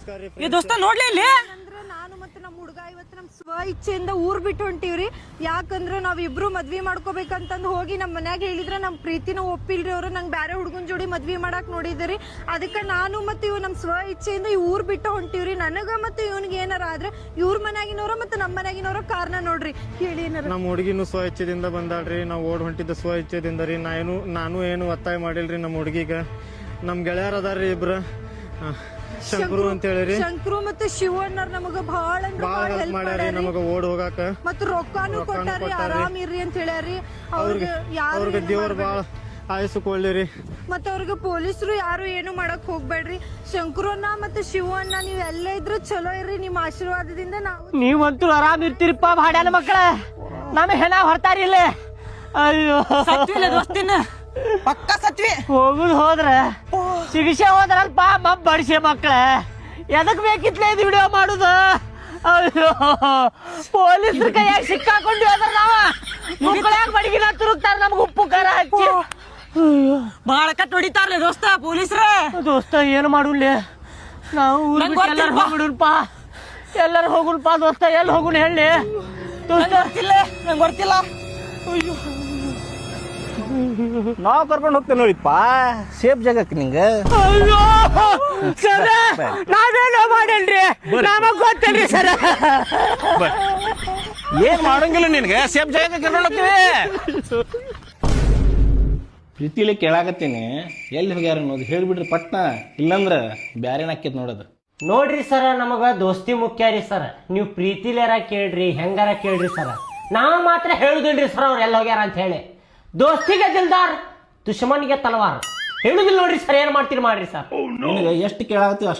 ನಮಸ್ಕಾರ ರೀ. ಏ ದೋಸ್ತ ನೋಡ್ಲಿ ಇಲ್ಲಿ ಅಂದ್ರೆ ನಾನು ಮತ್ತೆ ನಮ್ಮ ಹುಡುಗ ಇವತ್ತು ನಮ್ ಸ್ವ ಇಚ್ಛೆಯಿಂದ ಊರ್ ಬಿಟ್ಟು ಹೊಂಟಿವ್ರಿ. ಯಾಕಂದ್ರೆ ನಾವಿಬ್ರು ಮದ್ವಿ ಮಾಡ್ಕೋಬೇಕಂತಂದು ಹೋಗಿ ನಮ್ಮ ಮನ್ಯಾಗ ಹೇಳಿದ್ರೆ ನಮ್ ಪ್ರೀತಿನ ಒಪ್ಪಿಲ್ರಿ ಅವ್ರು. ನಂಗೆ ಬ್ಯಾರೆ ಹುಡುಗನ್ ಜೋಡಿ ಮದ್ವಿ ಮಾಡಕ್ ನೋಡಿದ್ರಿ. ಅದಕ್ಕೆ ನಾನು ಮತ್ತೆ ಇವ್ ನಮ್ ಸ್ವ ಇಚ್ಛೆಯಿಂದ ಈ ಊರ್ ಬಿಟ್ಟು ಹೊಂಟಿವ್ರಿ. ನನಗ ಮತ್ತೆ ಇವನ್ಗೆ ಏನಾರ ಆದ್ರೆ ಇವ್ರ ಮನ್ಯಾಗಿನವ್ರ ಮತ್ತೆ ನಮ್ಮ ಮನ್ಯಾಗಿನವ್ರ ಕಾರಣ ನೋಡ್ರಿ ಹೇಳಿ ಏನಾರ. ನಮ್ಮ ಹುಡುಗಿನೂ ಸ್ವ ಇಚ್ಛೆದಿಂದ ಬಂದಾಳ್ರಿ. ನಾವು ಓಡ್ ಹೊಂಟಿದ್ದ ಸ್ವ ಇಚ್ಛೆದಿಂದ ರೀ. ನಾನು ಏನು ಒತ್ತಾಯ ಮಾಡಿಲ್ರಿ. ನಮ್ಮ ಹುಡುಗಿಗ ನಮ್ ಗೆಳೆಯರ ಅದಾರ್ರಿ ಇಬ್ರು, ಶಂಕರು ಅಂತ ಹೇಳಿರಿ. ಶಂಕರು ಮತ್ತೆ ಶಿವಣ್ಣರ್ ನಮಗ ಬಹಳ ಹೆಲ್ಪ್ ಮಾಡ್ಯಾರಿ ನಮಗ ಓಡ್ ಹೋಗಾಕ. ಮತ್ತ ರೊಕ್ಕಾನು ಕೊಟ್ಟಾರಿ, ಆರಾಮ್ ಇರ್ರಿ ಅಂತ ಹೇಳ್ಯಾರಿ. ಅವ್ರಿಗೆ ದೇವ್ರ ಬಾಳ ಆಯಸ್ಸು ಕೊಳ್ಳಿರಿ. ಮತ್ತೆ ಅವ್ರಿಗೆ ಪೊಲೀಸರು ಯಾರು ಏನು ಮಾಡಕ್ ಹೋಗ್ಬೇಡ್ರಿ. ಶಂಕರಣ್ಣ ಮತ್ತೆ ಶಿವಣ್ಣ ನೀವ್ ಎಲ್ಲ ಇದ್ರು ಚಲೋ ಇರ್ರಿ. ನಿಮ್ ಆಶೀರ್ವಾದದಿಂದ ನಾವು ನೀವಂತೂ ಆರಾಮ್ ಇರ್ತೀರಿಪ್ಪ ಭಾಡ್ಯಾನ ಮಕ್ಕಳ. ನಮ್ಮ ಹೆಣ ಹೊರ್ತಾರಿ ಇಲ್ಲಿ. ಅಯ್ಯೋ ಸತ್ವಿಲ್ಲ ದೋಸ್ತಿನ ಪಕ್ಕ ಸತ್ವಿ. ಹೋಗುದ್ ಹೋದ್ರ ಸಿಗಿಸೆ ಹೋದ್ರಲ್ಪ ಮಬ್ ಬಡಿಸೆ ಮಕ್ಕಳ. ಎದಕ್ ಬೇಕಿತ್ಲೆ ಇದು ವಿಡಿಯೋ ಮಾಡುದು? ಅಯ್ಯೋ ಪೊಲೀಸ್ರ ಕೈಯಾಗ ಸಿಕ್ಕಾಕೊಂಡು ಹೋದ್ರ ನಾವ ಮಕ್ಕಳ್ಯಾಗ ಬಡಗಿನ ತುರುಕ್ತಾರ ನಮ್ಗೆ ಉಪ್ಪು ಖಾರ ಹಚ್ಚಿ. ಬಾಳ ಕಟ್ ಹೊಡಿತಾರ್ಲೆ ದೋಸ್ತ ಪೊಲೀಸ್ರ. ದೋಸ್ತ ಏನು ಮಾಡುನ್ಲೆ ನಾವು ಎಲ್ಲರೂ ಹೋಗ್ಬಿಡುನ್ಪ. ಎಲ್ಲರೂ ಹೋಗುನ್ಪ ದೋಸ್ತ. ಎಲ್ಲಿ ಹೋಗುನ್ ಹೇಳಿ ದೋಸ್ತ? ನಂಗೆ ಗೊತ್ತಿಲ್ಲ. ಅಯ್ಯೋ ನಾವ್ ಕರ್ಕೊಂಡು ಹೋಗ್ತೇವೆ ನೋಡಿಪ್ಪ ಸೇಫ್ ಜಾಗಕ್ಕೆ ನಿಂಗೆ. ಅಯ್ಯೋ ಸರ ನಾವೇನೋ ಮಾಡಲ್ರಿ, ನಮಗ್ ಗೊತ್ತಲ್ರಿ ಸರ. ಏನ್ ಮಾಡಂಗಿಲ್ಲ ನಿನ್ಗೆ, ಸೇಫ್ ಜಾಗಕ್ಕೆ ಕರ್ಕೊಂಡು ಹೋಗ್ತೀವಿ. ಪ್ರೀತಿಲಿ ಕೇಳಾಕತ್ತೀನಿ ಎಲ್ಲಿ ಹೋಗ್ಯಾರ ಅನ್ನೋದು ಹೇಳ್ಬಿಡ್ರಿ ಪಟ್ನ, ಇಲ್ಲಂದ್ರ ಬ್ಯಾರೇನ್ ಹಾಕೈತ್ ನೋಡೋದು. ನೋಡ್ರಿ ಸರ, ನಮಗ ದೋಸ್ತಿ ಮುಖ್ಯ ರೀ ಸರ್. ನೀವು ಪ್ರೀತಿಲೇರ ಕೇಳ್ರಿ, ಹೆಂಗಾರ ಕೇಳ್ರಿ ಸರ. ನಾವು ಮಾತ್ರ ಹೇಳುದಿಲ್ರಿ ಸರ್ ಅವ್ರು ಎಲ್ಲ ಹೋಗ್ಯಾರ ಅಂತ ಹೇಳಿ. ದೋಸ್ತಿಗೆ ದಿಲ್ದಾರ್, ದುಶ್ಮನ್ಗೆ ತಲವಾರ್ ಹೇಳುದಿಲ್ಲ ನೋಡ್ರಿ ಸರ್. ಏನ್ ಮಾಡ್ತೀರಿ ಮಾಡ್ರಿ ಸರ್. ನಿನಗೆ ಎಷ್ಟು ಕೇಳಾಕತ್ತೀವಿ ಅಷ್ಟು